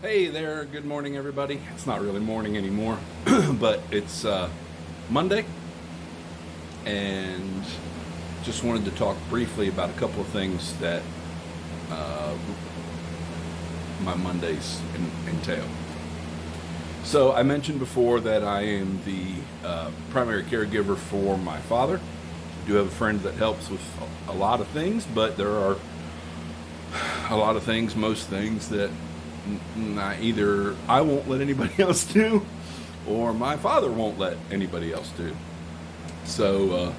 Hey there, good morning, everybody. It's not really morning anymore, but it's Monday, and just wanted to talk briefly about a couple of things that uh, my Mondays entail. So, I mentioned before that I am the primary caregiver for my father. I do have a friend that helps with a lot of things, but there are a lot of things, most things that either I won't let anybody else do, or my father won't let anybody else do. So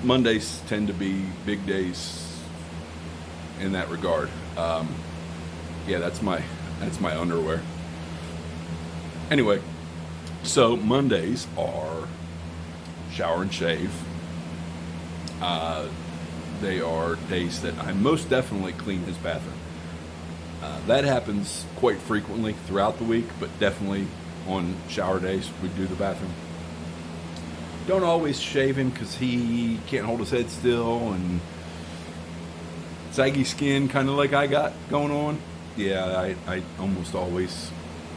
Mondays tend to be big days in that regard. Yeah, that's my underwear. Anyway, so Mondays are shower and shave. Uh, they are days that I most definitely clean his bathroom. That happens quite frequently throughout the week, but definitely on shower days we do the bathroom. Don't always shave him because he can't hold his head still and saggy skin, kind of like I got going on. Yeah, I almost always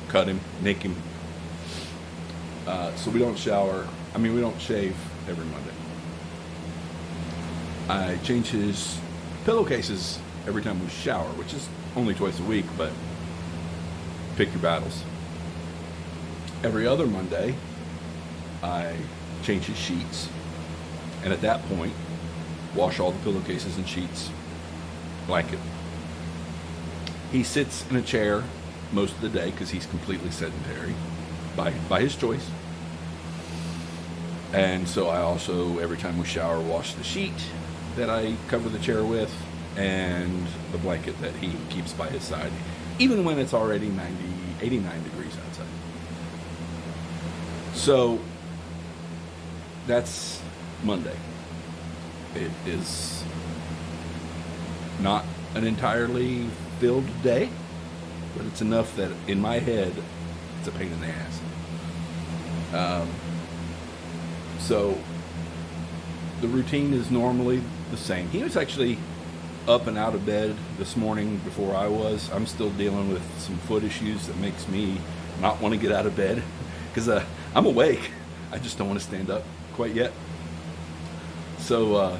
cut him, nick him. So we don't shower. We don't shave every Monday. I change his pillowcases every time we shower, which is only twice a week, but pick your battles. Every other Monday, I change his sheets, and at that point, wash all the pillowcases and sheets, blanket. He sits in a chair most of the day because he's completely sedentary by his choice. And so I also, every time we shower, wash the sheet that I cover the chair with and the blanket that he keeps by his side, even when it's already 90, 89 degrees outside. So that's Monday. It is not an entirely filled day, but it's enough that in my head, it's a pain in the ass. So the routine is normally the same. He was actually up and out of bed this morning before I was. I'm still dealing with some foot issues that makes me not want to get out of bed because I'm awake. I just don't want to stand up quite yet. So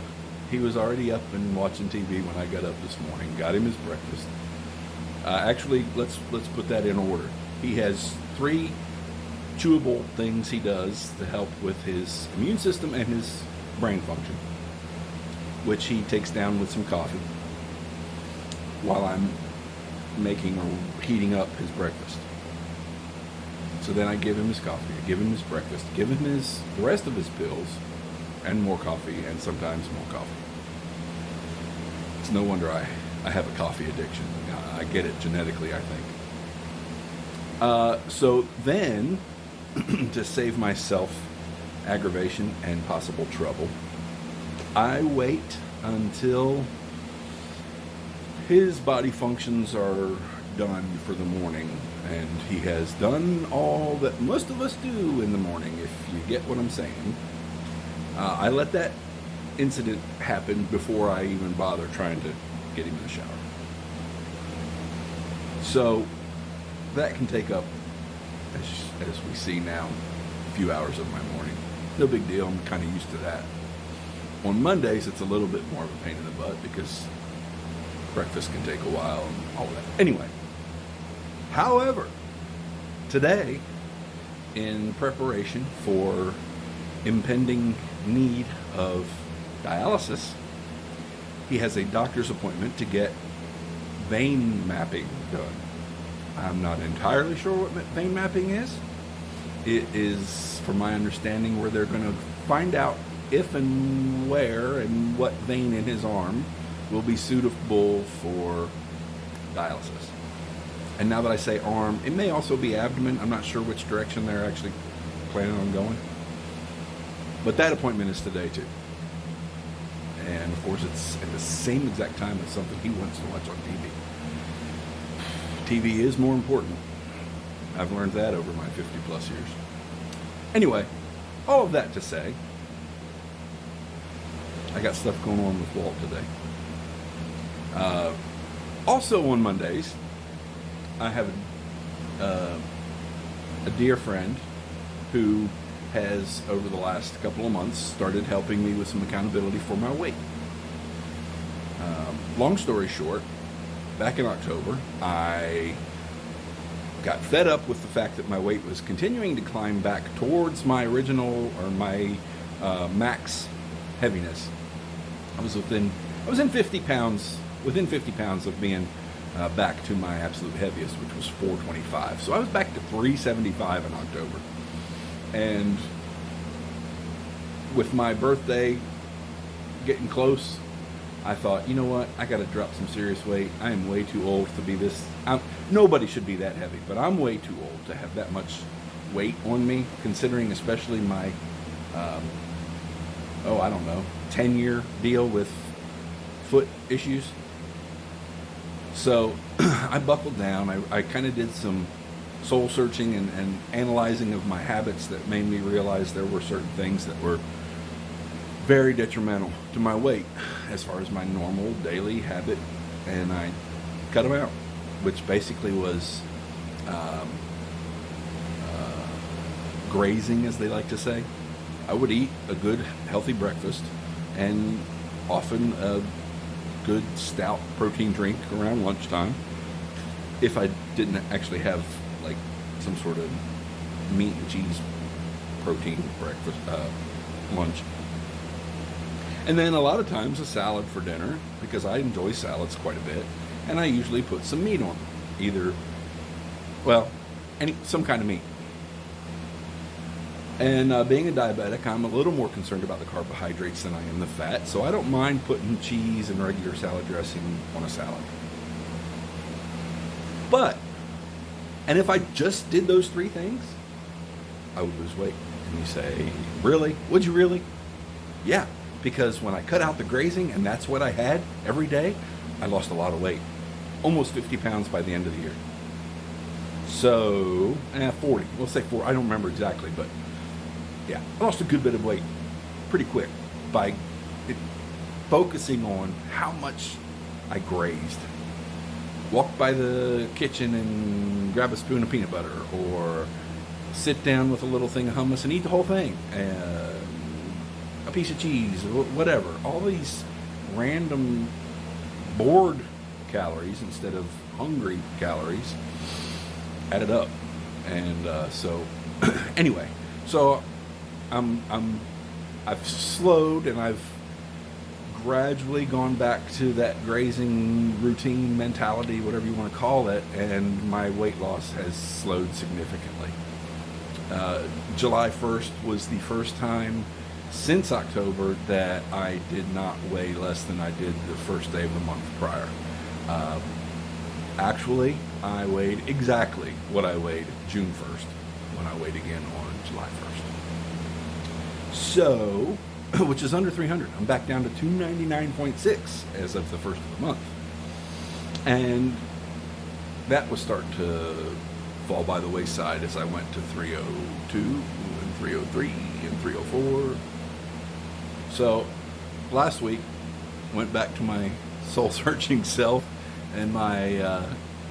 he was already up and watching TV when I got up this morning. Got him his breakfast. Actually, let's put that in order. He has three chewable things he does to help with his immune system and his brain function, which he takes down with some coffee while I'm making or heating up his breakfast. So then I give him his coffee, I give him his breakfast, give him the rest of his pills, and more coffee, and sometimes more coffee. It's no wonder I have a coffee addiction. I get it genetically, I think. So then, to save myself aggravation and possible trouble, I wait until his body functions are done for the morning, and he has done all that most of us do in the morning, if you get what I'm saying. I let that incident happen before I even bother trying to get him in the shower. So that can take up, as we see now, a few hours of my morning. No big deal, I'm kind of used to that. On Mondays, it's a little bit more of a pain in the butt because breakfast can take a while and all of that. Anyway, however, today, in preparation for impending need of dialysis, he has a doctor's appointment to get vein mapping done. I'm not entirely sure what vein mapping is. It is, from my understanding, where they're going to find out if and where and what vein in his arm will be suitable for dialysis. And now that I say arm, it may also be abdomen. I'm not sure which direction they're actually planning on going. But that appointment is today too. And of course it's at the same exact time as something he wants to watch on TV. TV is more important. I've learned that over my 50 plus years. Anyway, all of that to say, I got stuff going on with Walt today. Also on Mondays, I have a dear friend who has, over the last couple of months, started helping me with some accountability for my weight. Long story short, back in October, I got fed up with the fact that my weight was continuing to climb back towards my original or my max heaviness. I was within 50 pounds of being back to my absolute heaviest, which was 425. So I was back to 375 in October. And with my birthday getting close, I thought, you know what? I got to drop some serious weight. I am way too old to be this. Nobody should be that heavy, but I'm way too old to have that much weight on me, considering especially my, 10-year deal with foot issues. So I buckled down. I kind of did some soul searching and analyzing of my habits that made me realize there were certain things that were very detrimental to my weight as far as my normal daily habit, and I cut them out, which basically was grazing, as they like to say. I would eat a good healthy breakfast and often a good stout protein drink around lunchtime if I didn't actually have like some sort of meat and cheese protein breakfast lunch. And then a lot of times a salad for dinner, because I enjoy salads quite a bit, and I usually put some meat on them. Some kind of meat. And being a diabetic, I'm a little more concerned about the carbohydrates than I am the fat, so I don't mind putting cheese and regular salad dressing on a salad. And if I just did those three things, I would lose weight. And you say, really? Would you really? Yeah. Because when I cut out the grazing, and that's what I had every day, I lost a lot of weight. Almost 50 pounds by the end of the year. So, 40. We'll say 4. I don't remember exactly, but yeah. I lost a good bit of weight pretty quick by focusing on how much I grazed. Walk by the kitchen and grab a spoon of peanut butter, or sit down with a little thing of hummus and eat the whole thing. A piece of cheese, or whatever. All these random bored calories instead of hungry calories added up. And anyway, I've slowed and I've gradually gone back to that grazing routine mentality, whatever you want to call it, and my weight loss has slowed significantly. July 1st was the first time since October that I did not weigh less than I did the first day of the month prior. Actually, I weighed exactly what I weighed June 1st when I weighed again on July 1st. So, which is under 300. I'm back down to 299.6 as of the first of the month. And that was starting to fall by the wayside as I went to 302 and 303 and 304. So last week, went back to my soul-searching self and my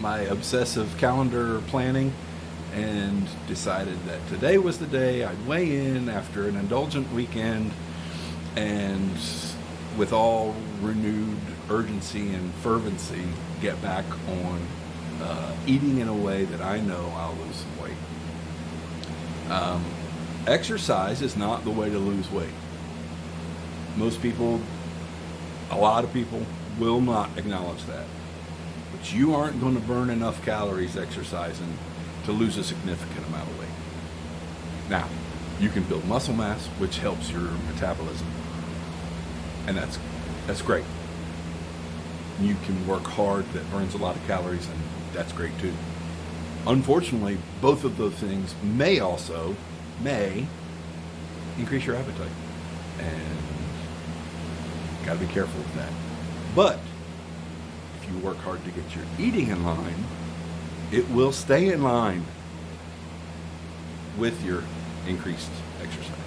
obsessive calendar planning, and decided that today was the day I'd weigh in after an indulgent weekend, and with all renewed urgency and fervency, get back on eating in a way that I know I'll lose some weight. Exercise is not the way to lose weight. Most people, a lot of people, will not acknowledge that. But you aren't going to burn enough calories exercising to lose a significant amount of weight. Now, you can build muscle mass, which helps your metabolism. And that's great. You can work hard, that burns a lot of calories, and that's great too. Unfortunately, both of those things may increase your appetite. And got to be careful with that. But if you work hard to get your eating in line, it will stay in line with your increased exercise.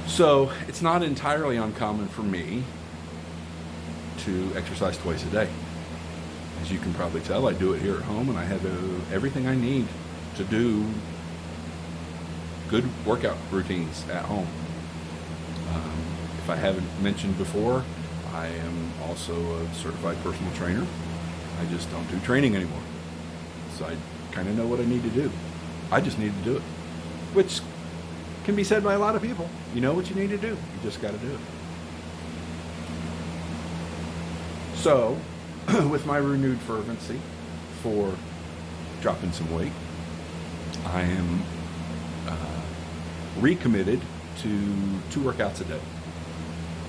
So it's not entirely uncommon for me to exercise twice a day. As you can probably tell, I do it here at home, and I have everything I need to do good workout routines at home. If I haven't mentioned before, I am also a certified personal trainer. I just don't do training anymore. So I kind of know what I need to do. I just need to do it, which can be said by a lot of people. You know what you need to do. You just got to do it. So, with my renewed fervency for dropping some weight, I am recommitted to 2 workouts a day.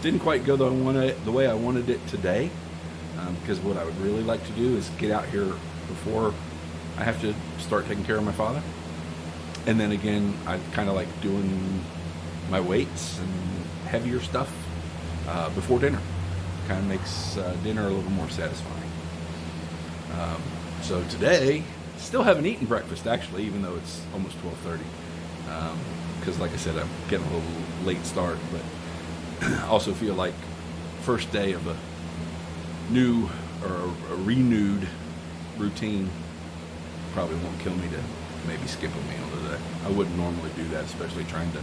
Didn't quite go the way I wanted it today, because what I would really like to do is get out here before I have to start taking care of my father. And then again, I kind of like doing my weights and heavier stuff before dinner. Kind of makes dinner a little more satisfying. So today, still haven't eaten breakfast actually, even though it's almost 12:30. Because like I said, I'm getting a little late start, but I also feel like first day of a new or a renewed routine probably won't kill me to maybe skip a meal today. I wouldn't normally do that, especially trying to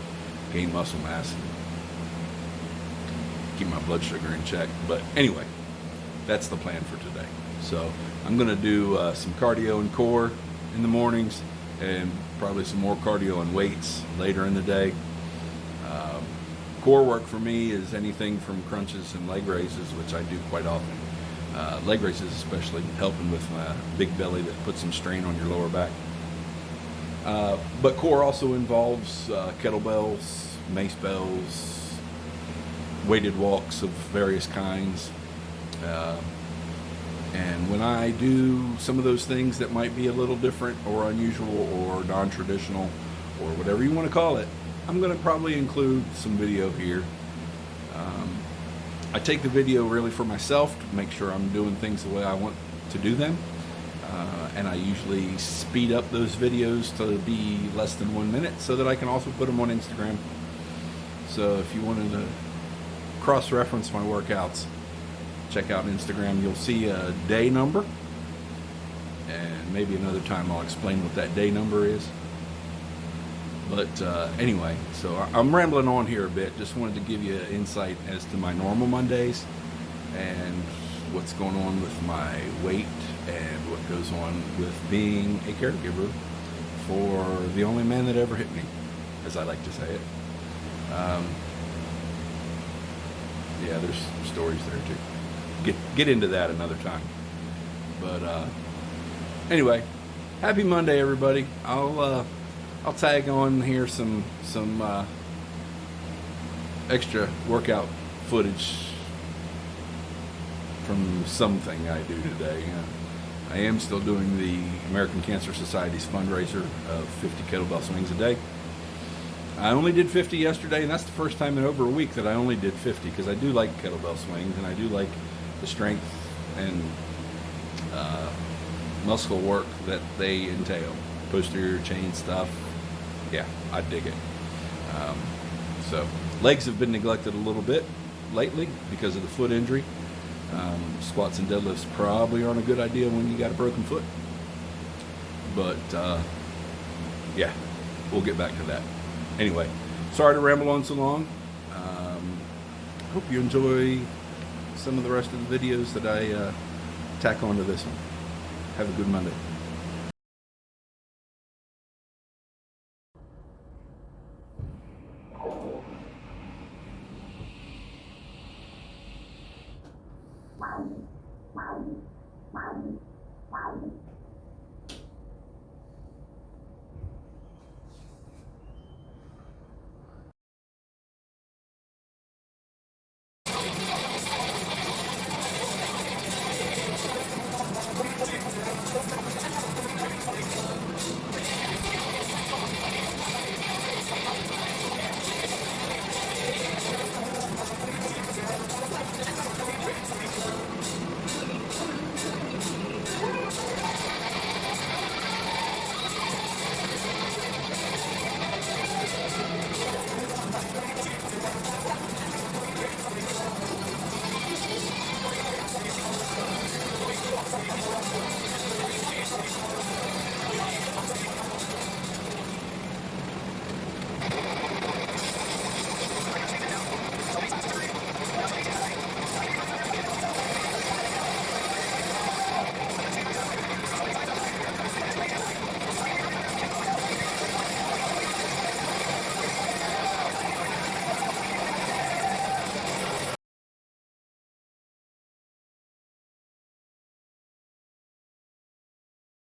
gain muscle mass and keep my blood sugar in check. But anyway, that's the plan for today. So I'm going to do some cardio and core in the mornings, and probably some more cardio and weights later in the day. Core work for me is anything from crunches and leg raises, which I do quite often. Leg raises especially, helping with my big belly that puts some strain on your lower back. But core also involves kettlebells, mace bells, weighted walks of various kinds. And when I do some of those things that might be a little different or unusual or non-traditional or whatever you want to call it, I'm going to probably include some video here. I take the video really for myself to make sure I'm doing things the way I want to do them. And I usually speed up those videos to be less than 1 minute so that I can also put them on Instagram. So if you wanted to cross-reference my workouts, check out Instagram. You'll see a day number, and maybe another time I'll explain what that day number is. But anyway, so I'm rambling on here a bit. Just wanted to give you an insight as to my normal Mondays and what's going on with my weight and what goes on with being a caregiver for the only man that ever hit me, as I like to say it. Yeah, there's stories there too. Get into that another time. But anyway, happy Monday, everybody. I'll tag on here some extra workout footage from something I do today. I am still doing the American Cancer Society's fundraiser of 50 kettlebell swings a day. I only did 50 yesterday, and that's the first time in over a week that I only did 50, because I do like kettlebell swings, and I do like the strength and muscle work that they entail. Posterior chain stuff. Yeah, I dig it. So legs have been neglected a little bit lately because of the foot injury. Squats and deadlifts probably aren't a good idea when you got a broken foot. But yeah, we'll get back to that. Anyway, sorry to ramble on so long. Hope you enjoy some of the rest of the videos that I tack onto this one. Have a good Monday.